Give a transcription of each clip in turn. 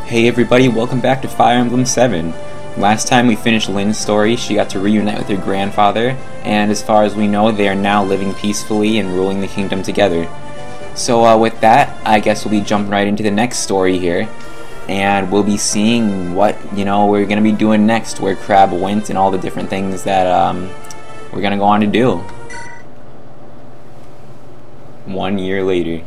Hey everybody, welcome back to Fire Emblem 7. Last time we finished Lynn's story, she got to reunite with her grandfather, and as far as we know, they are now living peacefully and ruling the kingdom together. So with that, I guess we'll be jumping right into the next story here, and we'll be seeing what, we're going to be doing next, where Krab went and all the different things that we're going to go on to do. 1 year later.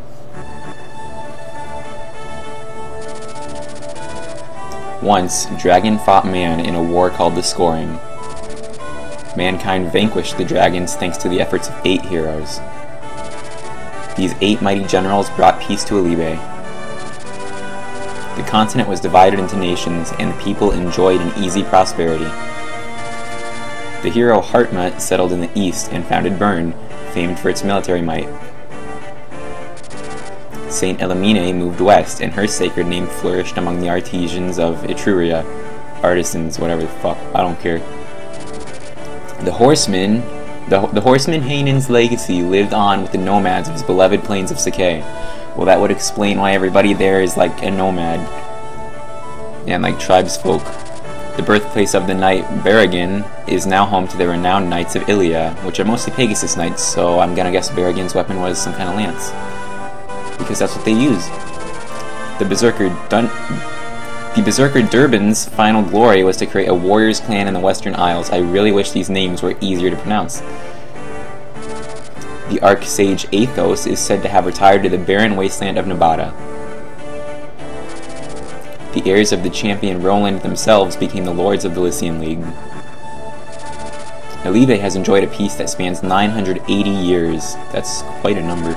Once, dragon fought man in a war called the Scoring. Mankind vanquished the dragons thanks to the efforts of 8 heroes. These 8 mighty generals brought peace to Ilia. The continent was divided into nations, and the people enjoyed an easy prosperity. The hero Hartmut settled in the east and founded Bern, famed for its military might. Saint Elimine moved west, and her sacred name flourished among the artisans of Etruria. Artisans, whatever the fuck, I don't care. The horseman Hanon's legacy lived on with the nomads of his beloved plains of Sacae. Well, that would explain why everybody there is like a nomad. And like tribesfolk. The birthplace of the knight Barigan is now home to the renowned Knights of Ilia, which are mostly Pegasus knights, so I'm gonna guess Barigan's weapon was some kind of lance. Because that's what they use. The berserker Durban's final glory was to create a warriors clan in the Western Isles. I really wish these names were easier to pronounce. The archsage Athos is said to have retired to the barren wasteland of Nevada. The heirs of the champion Roland themselves became the lords of the Lycian League. Ilia has enjoyed a peace that spans 980 years. That's quite a number.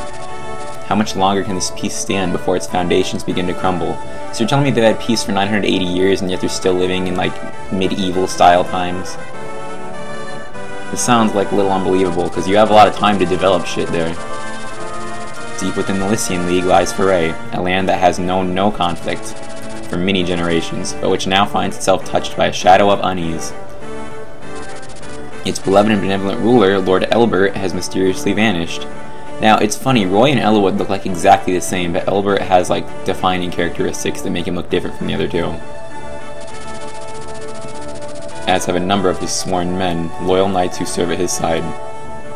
How much longer can this peace stand before its foundations begin to crumble? So you're telling me they've had peace for 980 years and yet they're still living in like medieval style times? This sounds like a little unbelievable because you have a lot of time to develop shit there. Deep within the Lycian League lies Foray, a land that has known no conflict for many generations, but which now finds itself touched by a shadow of unease. Its beloved and benevolent ruler, Lord Elbert, has mysteriously vanished. Now, it's funny, Roy and Eliwood look like exactly the same, but Elbert has, like, defining characteristics that make him look different from the other two. As have a number of his sworn men, loyal knights who serve at his side.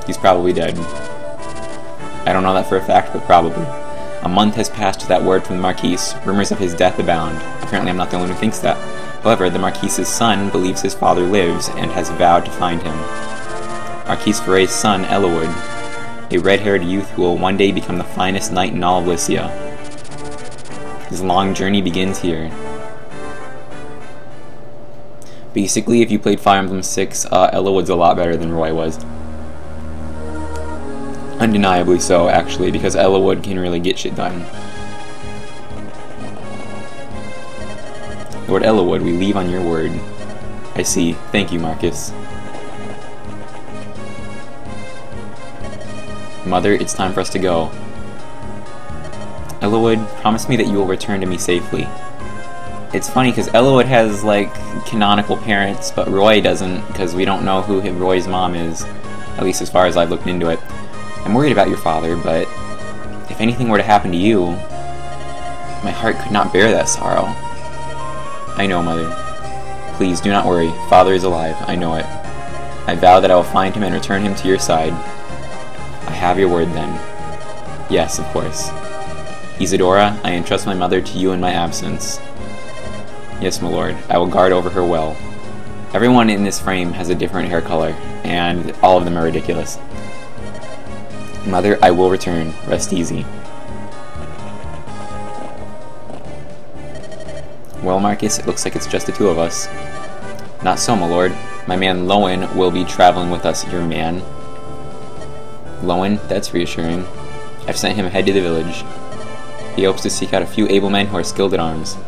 He's probably dead. I don't know that for a fact, but probably. A month has passed without word from the Marquise. Rumors of his death abound. Apparently I'm not the only one who thinks that. However, the Marquise's son believes his father lives, and has vowed to find him. Marquise Foray's son, Eliwood, a red-haired youth who will one day become the finest knight in all of Lycia. His long journey begins here. Basically, if you played Fire Emblem 6, Eliwood's a lot better than Roy was. Undeniably so, actually, because Eliwood can really get shit done. Lord Eliwood, we leave on your word. I see. Thank you, Marcus. Mother, it's time for us to go. Eliwood, promise me that you will return to me safely. It's funny because Eliwood has, like, canonical parents, but Roy doesn't, because we don't know who Roy's mom is, at least as far as I've looked into it. I'm worried about your father, but if anything were to happen to you, my heart could not bear that sorrow. I know, Mother. Please, do not worry. Father is alive. I know it. I vow that I will find him and return him to your side. I have your word, then. Yes, of course. Isadora, I entrust my mother to you in my absence. Yes, my lord. I will guard over her well. Everyone in this frame has a different hair color, and all of them are ridiculous. Mother, I will return. Rest easy. Well, Marcus, it looks like it's just the two of us. Not so, my lord. My man Lowen will be traveling with us. Your man? Lowen, that's reassuring. I've sent him ahead to the village. He hopes to seek out a few able men who are skilled at arms.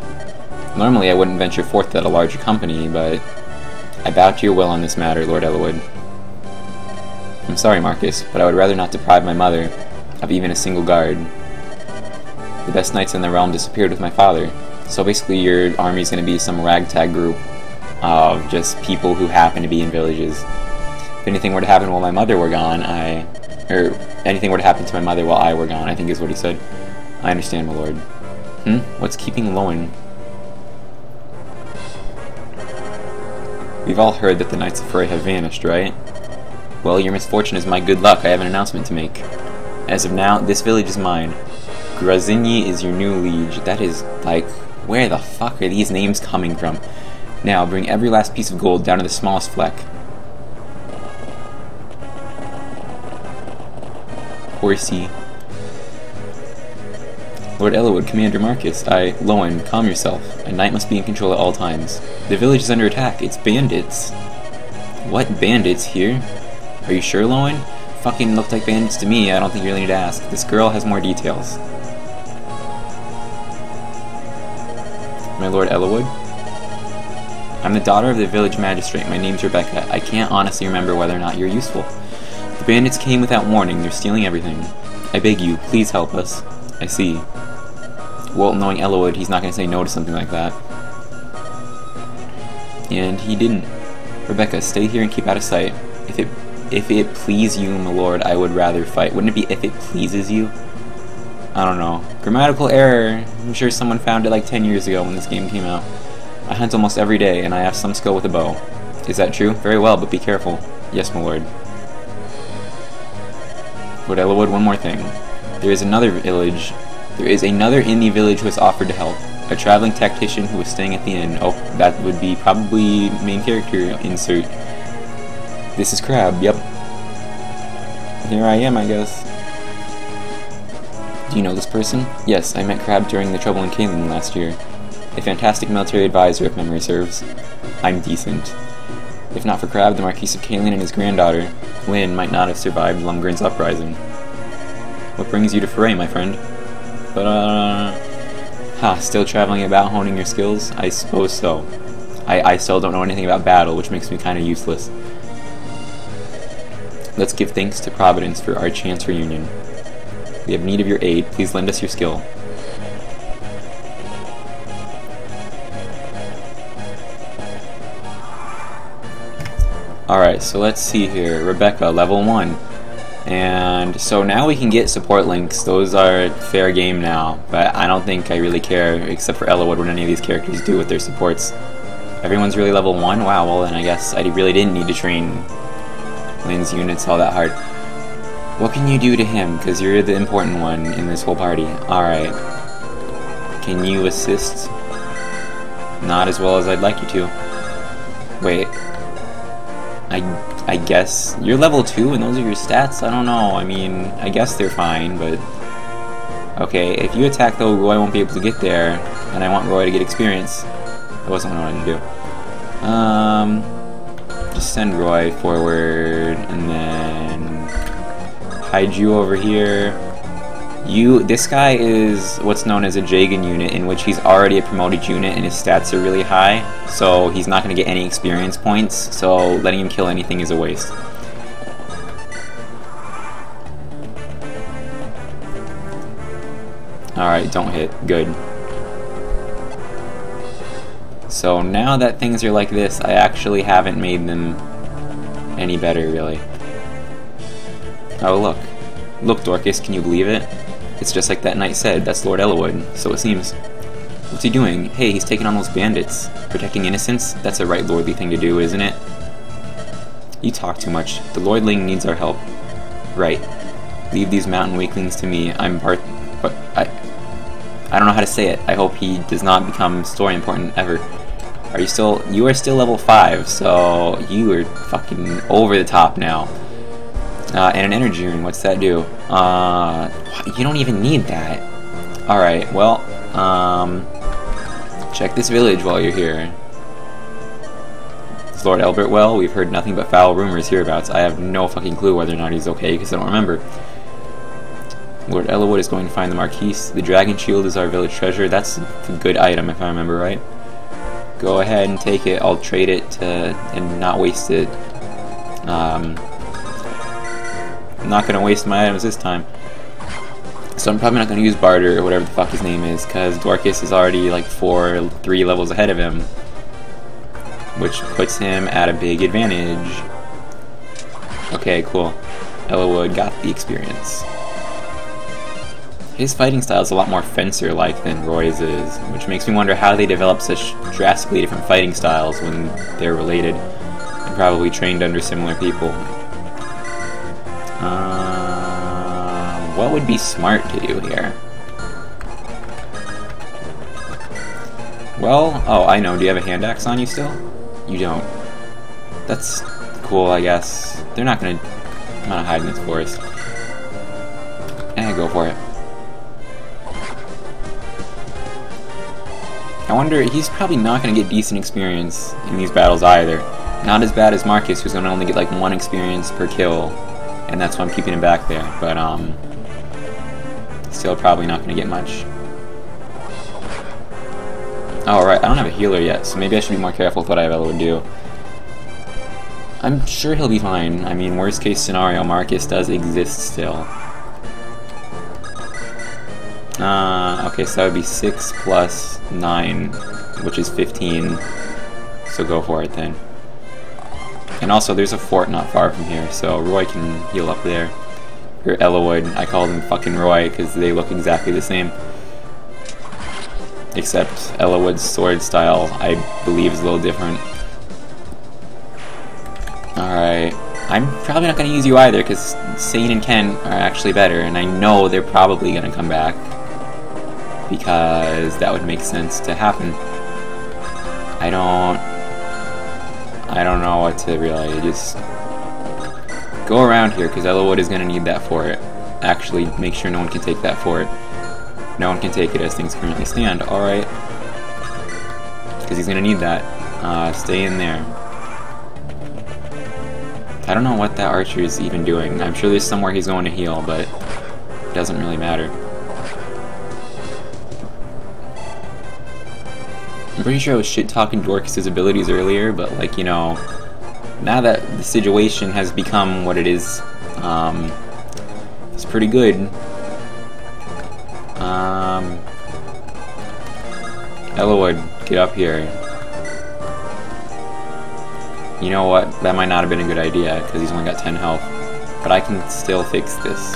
Normally I wouldn't venture forth without a larger company, but I bow to your will on this matter, Lord Eliwood. I'm sorry, Marcus, but I would rather not deprive my mother of even a single guard. The best knights in the realm disappeared with my father, so basically your army's going to be some ragtag group of just people who happen to be in villages. If anything were to happen while my mother were gone, or anything were to happen to my mother while I were gone, I think is what he said. I understand, my lord. What's keeping Lowen? We've all heard that the Knights of Ilia have vanished, right? Well, your misfortune is my good luck. I have an announcement to make. As of now, this village is mine. Grazinyi is your new liege. That is, like, where the fuck are these names coming from? Now, bring every last piece of gold down to the smallest fleck. Horsey. Lord Eliwood, Commander Marcus, Lowen, calm yourself. A knight must be in control at all times. The village is under attack. It's bandits. What bandits here? Are you sure, Lowen? Fucking looked like bandits to me. I don't think you really need to ask. This girl has more details. My Lord Eliwood? I'm the daughter of the village magistrate. My name's Rebecca. I can't honestly remember whether or not you're useful. The bandits came without warning. They're stealing everything. I beg you, please help us. I see. Well, knowing Eliwood, he's not going to say no to something like that. And he didn't. Rebecca, stay here and keep out of sight. If it please you, my lord, I would rather fight. Wouldn't it be if it pleases you? I don't know. Grammatical error. I'm sure someone found it like 10 years ago when this game came out. I hunt almost every day, and I have some skill with a bow. Is that true? Very well, but be careful. Yes, my lord. Lord Eliwood, one more thing. There is another in the village who has offered to help. A traveling tactician who is staying at the inn. Oh, that would be probably main character insert. This is Krab, yep. Here I am, I guess. Do you know this person? Yes, I met Krab during the trouble in Kaelin last year. A fantastic military advisor, if memory serves. I'm decent. If not for Krab, the Marquis of Kaelin and his granddaughter, Lynn, might not have survived Lundgren's uprising. What brings you to Foray, my friend? Still traveling about honing your skills? I suppose so. I still don't know anything about battle, which makes me kind of useless. Let's give thanks to Providence for our chance reunion. We have need of your aid. Please lend us your skill. Alright, so let's see here. Rebecca, level 1. And so now we can get support links. Those are fair game now, but I don't think I really care, except for Eliwood, what any of these characters do with their supports. Everyone's really level 1? Wow, well then I guess I really didn't need to train Lynn's units all that hard. What can you do to him? Because you're the important one in this whole party. Alright. Can you assist? Not as well as I'd like you to. Wait. I guess you're level 2 and those are your stats? I don't know. I mean, I guess they're fine, but... Okay, if you attack though, Roy won't be able to get there, and I want Roy to get experience. That wasn't what I wanted to do. Just send Roy forward, and then... hide you over here. This guy is what's known as a Jagan unit, in which he's already a promoted unit and his stats are really high, so he's not going to get any experience points, so letting him kill anything is a waste. Alright, don't hit. Good. So now that things are like this, I actually haven't made them any better, really. Oh, look. Look, Dorcas, can you believe it? It's just like that knight said, that's Lord Eliwood, so it seems. What's he doing? Hey, he's taking on those bandits. Protecting innocents? That's a right lordly thing to do, isn't it? You talk too much. The lordling needs our help. Right. Leave these mountain weaklings to me. I don't know how to say it. I hope he does not become story important ever. You are still level 5, so you are fucking over the top now. And an energy rune, what's that do? You don't even need that. Alright, well, check this village while you're here. Is Lord Elbert well? We've heard nothing but foul rumors hereabouts. I have no fucking clue whether or not he's okay, because I don't remember. Lord Eliwood is going to find the Marquise. The dragon shield is our village treasure. That's a good item, if I remember right. Go ahead and take it. I'll trade it and not waste it. I'm not going to waste my items this time. So I'm probably not going to use Barter or whatever the fuck his name is, because Dorcas is already like 3 levels ahead of him. Which puts him at a big advantage. Okay, cool. Eliwood got the experience. His fighting style is a lot more fencer-like than Roy's is, which makes me wonder how they develop such drastically different fighting styles when they're related, and probably trained under similar people. What would be smart to do here? Well, oh, I know. Do you have a hand axe on you still? You don't. That's cool, I guess. They're not gonna... I'm gonna hide in this forest. Go for it. I wonder, he's probably not gonna get decent experience in these battles either. Not as bad as Marcus, who's gonna only get like 1 experience per kill, and that's why I'm keeping him back there, but still probably not gonna get much. Oh, right, I don't have a healer yet, so maybe I should be more careful with what I have Eliwood do. I'm sure he'll be fine. I mean, worst case scenario, Marcus does exist still. Okay, so that would be 6 plus 9, which is 15. So go for it then. And also, there's a fort not far from here, so Roy can heal up there. Or Eliwood. I called him fucking Roy because they look exactly the same. Except Eliwood's sword style, I believe, is a little different. Alright. I'm probably not going to use you either because Sane and Ken are actually better, and I know they're probably going to come back. Because that would make sense to happen. I don't know what to really just go around here because Eliwood is going to need that fort. Actually, make sure no one can take that fort. No one can take it as things currently stand. Alright. Because he's going to need that. Stay in there. I don't know what that archer is even doing. I'm sure there's somewhere he's going to heal, but it doesn't really matter. I'm pretty sure I was shit-talking Dorcas' abilities earlier, but, like, you know, now that the situation has become what it is, it's pretty good. Eliwood, get up here. You know what? That might not have been a good idea, because he's only got 10 health. But I can still fix this.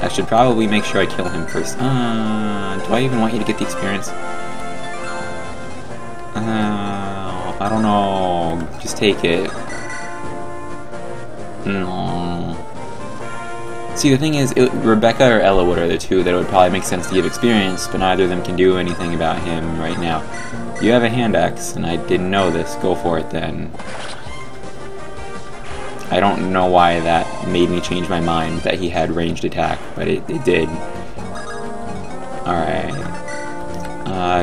I should probably make sure I kill him first. Do I even want you to get the experience? I don't know. Just take it. No. See, the thing is, Rebecca or Eliwood are the two that it would probably make sense to give experience, but neither of them can do anything about him right now. You have a hand axe, and I didn't know this. Go for it then. I don't know why that made me change my mind that he had ranged attack, but it did. Alright.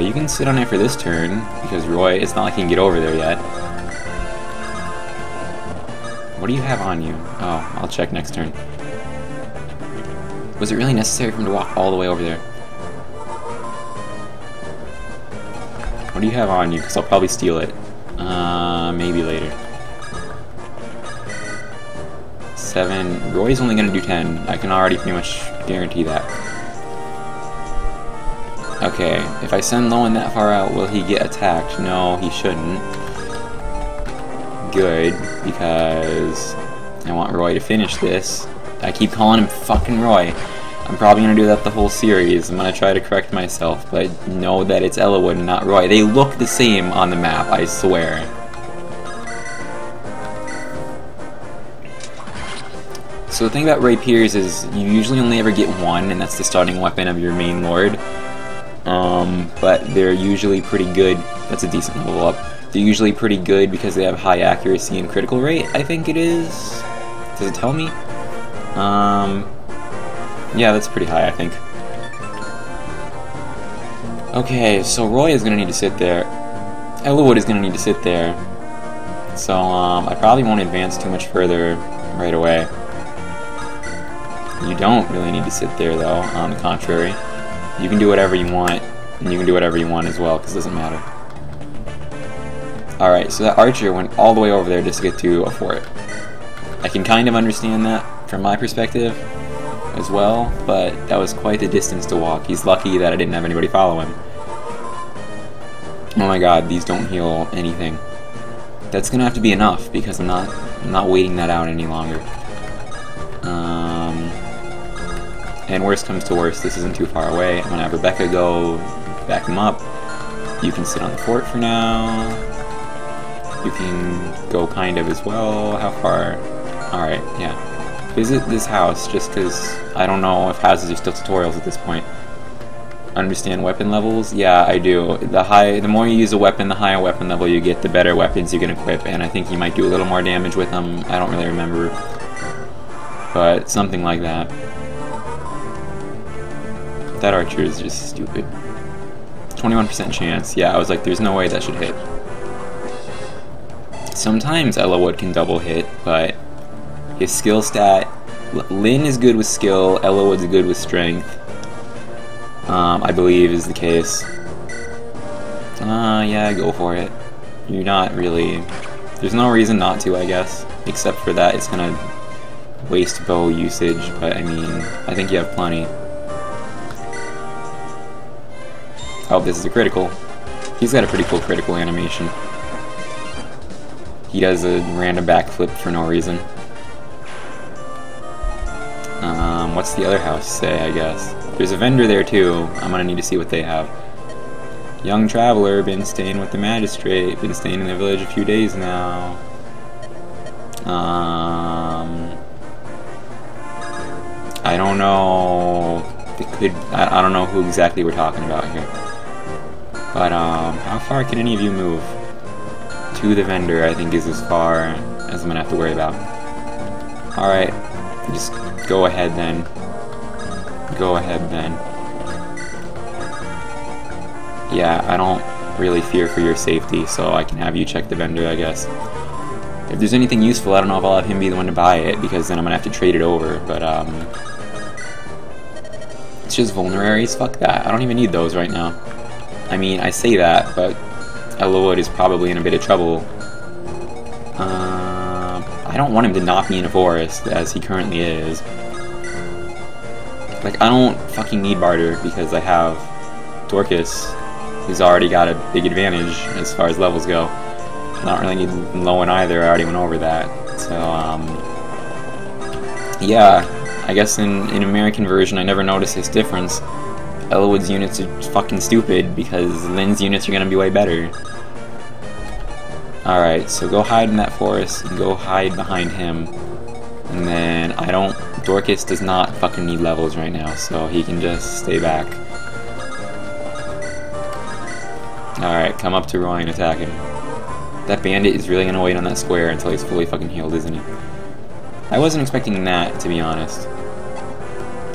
You can sit on it for this turn, because Roy, it's not like he can get over there yet. What do you have on you? Oh, I'll check next turn. Was it really necessary for him to walk all the way over there? What do you have on you? Because I'll probably steal it. Maybe later. 7. Roy's only going to do 10. I can already pretty much guarantee that. Okay, if I send Lowen that far out, will he get attacked? No, he shouldn't. Good, because I want Roy to finish this. I keep calling him fucking Roy. I'm probably going to do that the whole series. I'm going to try to correct myself, but know that it's Eliwood and not Roy. They look the same on the map, I swear. So the thing about rapiers is you usually only ever get one, and that's the starting weapon of your main lord. But they're usually pretty good. That's a decent level up. They're usually pretty good because they have high accuracy and critical rate, I think it is. Does it tell me? Yeah, that's pretty high, I think. Okay, so Roy is going to need to sit there. Eliwood is going to need to sit there. So, I probably won't advance too much further right away. You don't really need to sit there, though, on the contrary. You can do whatever you want, and you can do whatever you want as well, because it doesn't matter. Alright, so that archer went all the way over there just to get to a fort. I can kind of understand that from my perspective as well, but that was quite the distance to walk. He's lucky that I didn't have anybody follow him. Oh my god, these don't heal anything. That's gonna have to be enough, because I'm not waiting that out any longer. And worst comes to worst, this isn't too far away. I'm gonna have Rebecca go back him up. You can sit on the fort for now. You can go kind of as well. How far? Alright, yeah. Visit this house, just because I don't know if houses are still tutorials at this point. Understand weapon levels? Yeah, I do. The more you use a weapon, the higher weapon level you get, the better weapons you can equip, and I think you might do a little more damage with them. I don't really remember. But something like that. That archer is just stupid. 21% chance. Yeah, I was like, there's no way that should hit. Sometimes Eliwood can double hit, but his skill stat... Lyn is good with skill, Eliwood's good with strength. I believe is the case. Yeah, go for it. You're not really... There's no reason not to, I guess. Except for that it's gonna waste bow usage, but I mean, I think you have plenty. Oh, this is a critical. He's got a pretty cool critical animation. He does a random backflip for no reason. What's the other house say, I guess? There's a vendor there too. I'm gonna need to see what they have. Young traveler, been staying with the magistrate, been staying in the village a few days now. I don't know. I don't know who exactly we're talking about here. But how far can any of you move? To the vendor, I think, is as far as I'm gonna have to worry about. Alright, just go ahead then. Go ahead then. Yeah, I don't really fear for your safety, so I can have you check the vendor, I guess. If there's anything useful, I don't know if I'll have him be the one to buy it, because then I'm gonna have to trade it over, but it's just vulneraries, fuck that. I don't even need those right now. I mean, I say that, but Eliwood is probably in a bit of trouble. I don't want him to not be in a forest, as he currently is. Like, I don't fucking need barter, because I have Dorcas, who's already got a big advantage as far as levels go. I don't really need Lowen either, I already went over that. So, yeah, I guess in American version I never noticed this difference. Eliwood's units are fucking stupid, because Lyn's units are gonna be way better. Alright, so go hide in that forest, and go hide behind him. And then, Dorcas does not fucking need levels right now, so he can just stay back. Alright, come up to Roy and attack him. That bandit is really gonna wait on that square until he's fully fucking healed, isn't he? I wasn't expecting that, to be honest.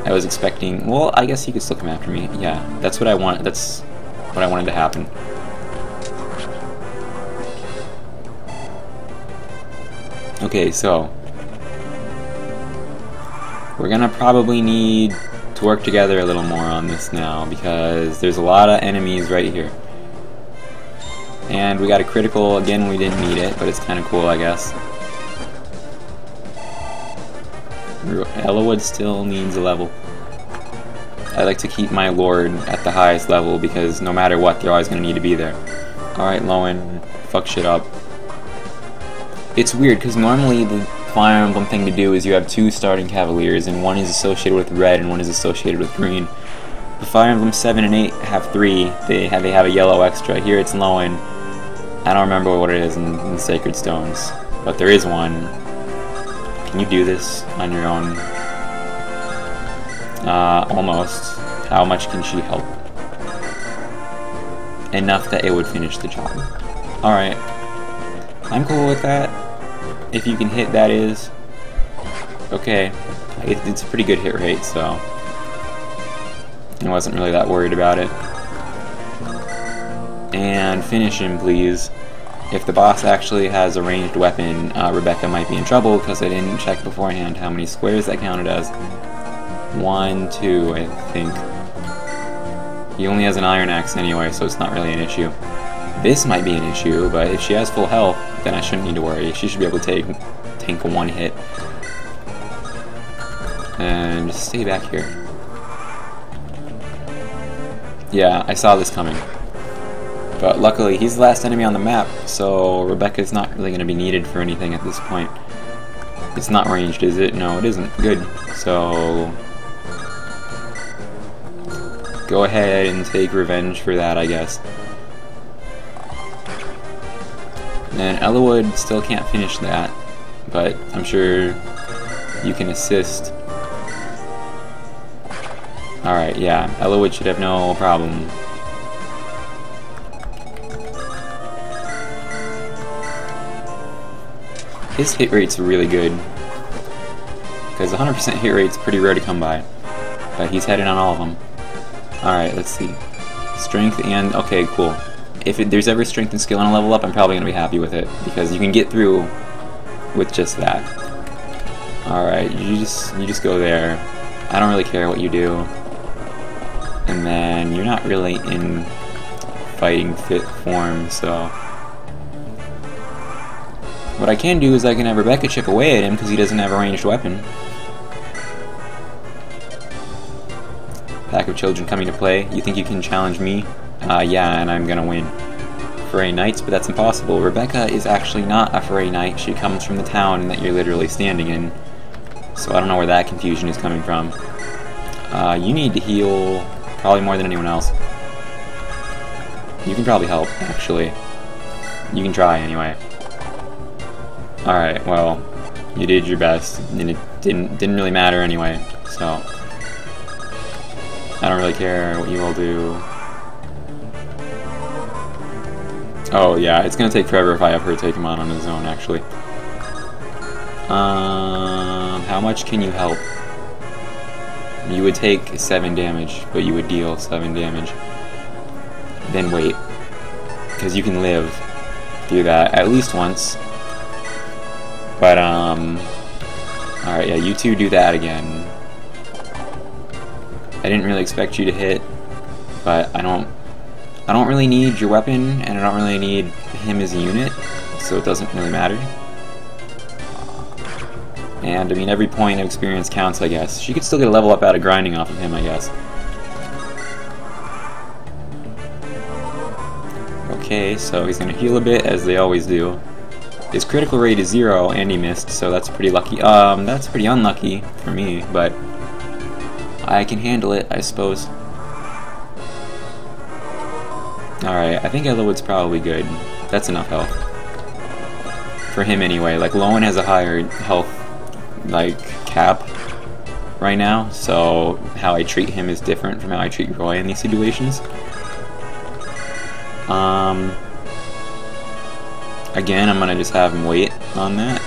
I was expecting... Well, I guess he could still come after me. Yeah, that's what I want. That's what I wanted to happen. Okay, so... We're gonna probably need to work together a little more on this now, because there's a lot of enemies right here. And we got a critical. Again, we didn't need it, but it's kind of cool, I guess. Eliwood still needs a level. I like to keep my lord at the highest level, because no matter what, they're always going to need to be there. Alright, Lowen, fuck shit up. It's weird, because normally the Fire Emblem thing to do is you have two starting cavaliers, and one is associated with red and one is associated with green. The Fire Emblem 7 and 8 have three. They have a yellow extra. Here it's Lowen. I don't remember what it is in Sacred Stones, but there is one. Can you do this on your own? Almost. How much can she help? Enough that it would finish the job. Alright. I'm cool with that. If you can hit, that is. Okay. It's a pretty good hit rate, so I wasn't really that worried about it. And finish him, please. If the boss actually has a ranged weapon, Rebecca might be in trouble, because I didn't check beforehand how many squares that counted as. 1, 2, I think. He only has an iron axe anyway, so it's not really an issue. This might be an issue, but if she has full health, then I shouldn't need to worry. She should be able to tank a one hit. And just stay back here. Yeah, I saw this coming. But luckily, he's the last enemy on the map, so Rebecca's not really going to be needed for anything at this point. It's not ranged, is it? No, it isn't. Good. So... go ahead and take revenge for that, I guess. And Eliwood still can't finish that, but I'm sure you can assist. Alright, yeah, Eliwood should have no problem. His hit rate's really good, because 100% hit rate's pretty rare to come by, but he's headed on all of them. Alright, let's see. Strength and... okay, cool. If there's ever strength and skill on a level up, I'm probably going to be happy with it, because you can get through with just that. Alright, you just go there. I don't really care what you do. And then you're not really in fighting fit form, so... what I can do is I can have Rebecca chip away at him because he doesn't have a ranged weapon. Pack of children coming to play. You think you can challenge me? Yeah, and I'm gonna win. Foray Knights, but that's impossible. Rebecca is actually not a Foray Knight. She comes from the town that you're literally standing in. So I don't know where that confusion is coming from. You need to heal probably more than anyone else. You can probably help, actually. You can try anyway. Alright, well, you did your best, and it didn't really matter anyway, so... I don't really care what you all do. Oh yeah, it's gonna take forever if I have her take him on his own, actually. How much can you help? You would take 7 damage, but you would deal 7 damage. Then wait, because you can live through that at least once. But, alright, yeah, you two do that again. I didn't really expect you to hit, but I don't really need your weapon, and I don't really need him as a unit, so it doesn't really matter. And, I mean, every point of experience counts, I guess. She could still get a level up out of grinding off of him, I guess. Okay, so he's gonna heal a bit, as they always do. His critical rate is 0, and he missed, so that's pretty lucky. That's pretty unlucky for me, but I can handle it, I suppose. Alright, I think Eliwood's probably good. That's enough health. For him anyway. Like, Lowen has a higher health, like, cap right now, so how I treat him is different from how I treat Roy in these situations. Again, I'm gonna just have him wait on that.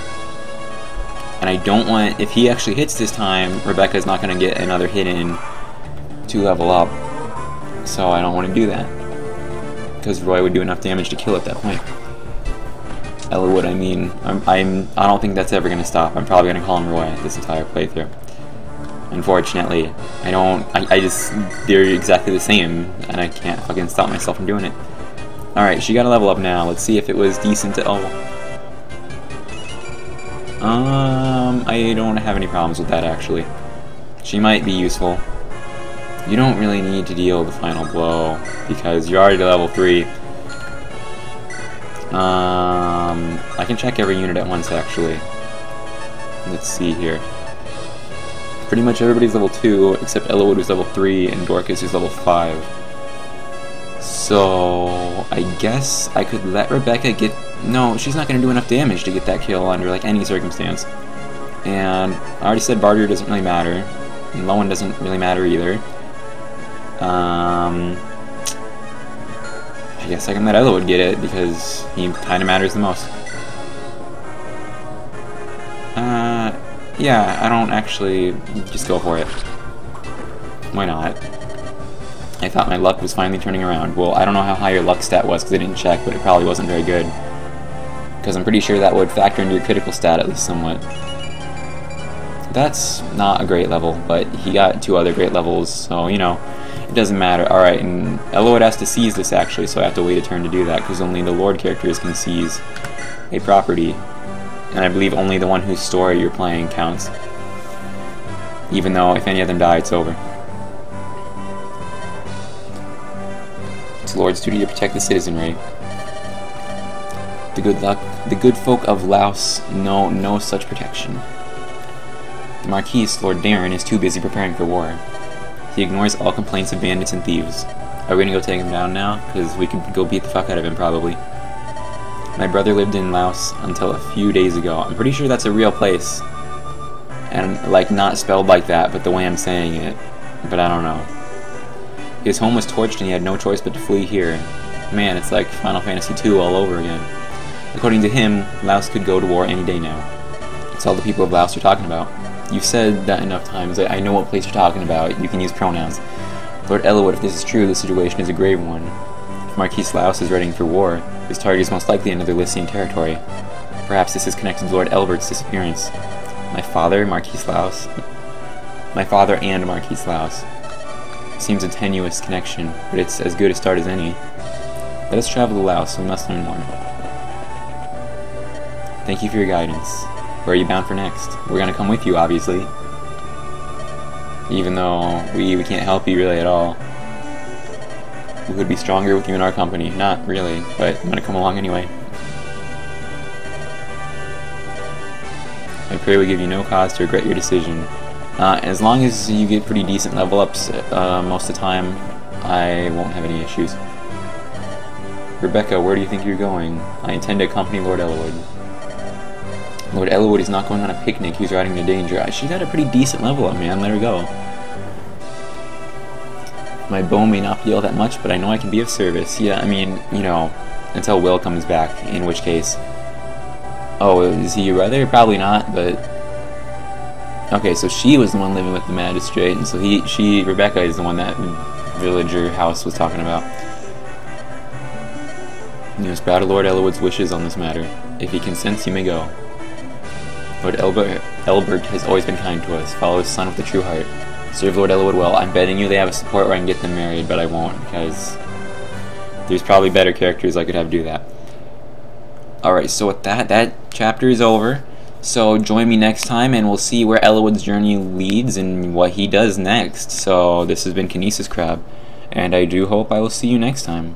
And I don't want, if he actually hits this time, Rebecca's not gonna get another hit in to level up. So I don't want to do that. Because Roy would do enough damage to kill at that point. Eliwood, I mean, I don't think that's ever gonna stop. I'm probably gonna call him Roy this entire playthrough. Unfortunately, they're exactly the same, and I can't fucking stop myself from doing it. Alright, she got a level up now. Let's see if it was decent to... I don't have any problems with that, actually. She might be useful. You don't really need to deal the final blow, because you're already to level 3. I can check every unit at once, actually. Let's see here. Pretty much everybody's level 2, except Eliwood is level 3, and Dorcas is level 5. So, I guess I could let Rebecca get... No, she's not going to do enough damage to get that kill under, like, any circumstance. And I already said Barter doesn't really matter. And Lowen doesn't really matter either. I guess I can let Eliwood get it, because he kind of matters the most. Yeah, I don't actually... Just go for it. Why not? I thought my luck was finally turning around. Well, I don't know how high your luck stat was, because I didn't check, but it probably wasn't very good. Because I'm pretty sure that would factor into your critical stat at least somewhat. That's not a great level, but he got 2 other great levels, so, you know, it doesn't matter. Alright, and Eliwood has to seize this, actually, so I have to wait a turn to do that, because only the Lord characters can seize a property. And I believe only the one whose story you're playing counts. Even though, if any of them die, it's over. It's Lord's duty to protect the citizenry. The good folk of Laos know no such protection. The Marquis, Lord Darren, is too busy preparing for war. He ignores all complaints of bandits and thieves. Are we gonna go take him down now? Because we could go beat the fuck out of him, probably. My brother lived in Laos until a few days ago. I'm pretty sure that's a real place. And, like, not spelled like that, but the way I'm saying it. But I don't know. His home was torched and he had no choice but to flee here. Man, it's like Final Fantasy II all over again. According to him, Laos could go to war any day now. That's all the people of Laos are talking about. You've said that enough times. I know what place you're talking about. You can use pronouns. Lord Eliwood, if this is true, the situation is a grave one. If Marquis Laos is readying for war, his target is most likely another Lycian territory. Perhaps this is connected to Lord Elbert's disappearance. My father, Marquis Laos. My father and Marquis Laos. Seems a tenuous connection, but it's as good a start as any. Let us travel to Laos, we must learn more. Thank you for your guidance. Where are you bound for next? We're gonna come with you, obviously. Even though we can't help you really at all. We would be stronger with you in our company. Not really, but I'm gonna come along anyway. I pray we give you no cause to regret your decision. As long as you get pretty decent level ups most of the time, I won't have any issues. Rebecca, where do you think you're going? I intend to accompany Lord Eliwood. Lord Eliwood is not going on a picnic, he's riding into danger. She's got a pretty decent level up, man, let her go. My bow may not be all that much, but I know I can be of service. Yeah, I mean, you know, until Will comes back, in which case... Oh, is he your brother? Probably not, but... Okay, so she was the one living with the magistrate, and so Rebecca is the one that villager house was talking about. You must bow to Lord Eliwood's wishes on this matter. If he consents, you may go. Lord Elbert has always been kind to us. Follow his son with a true heart. Serve Lord Eliwood well. I'm betting you they have a support where I can get them married, but I won't, because there's probably better characters I could have do that. Alright, so with that chapter is over. So join me next time, and we'll see where Eliwood's journey leads and what he does next. So this has been KinesisKrab, and I do hope I will see you next time.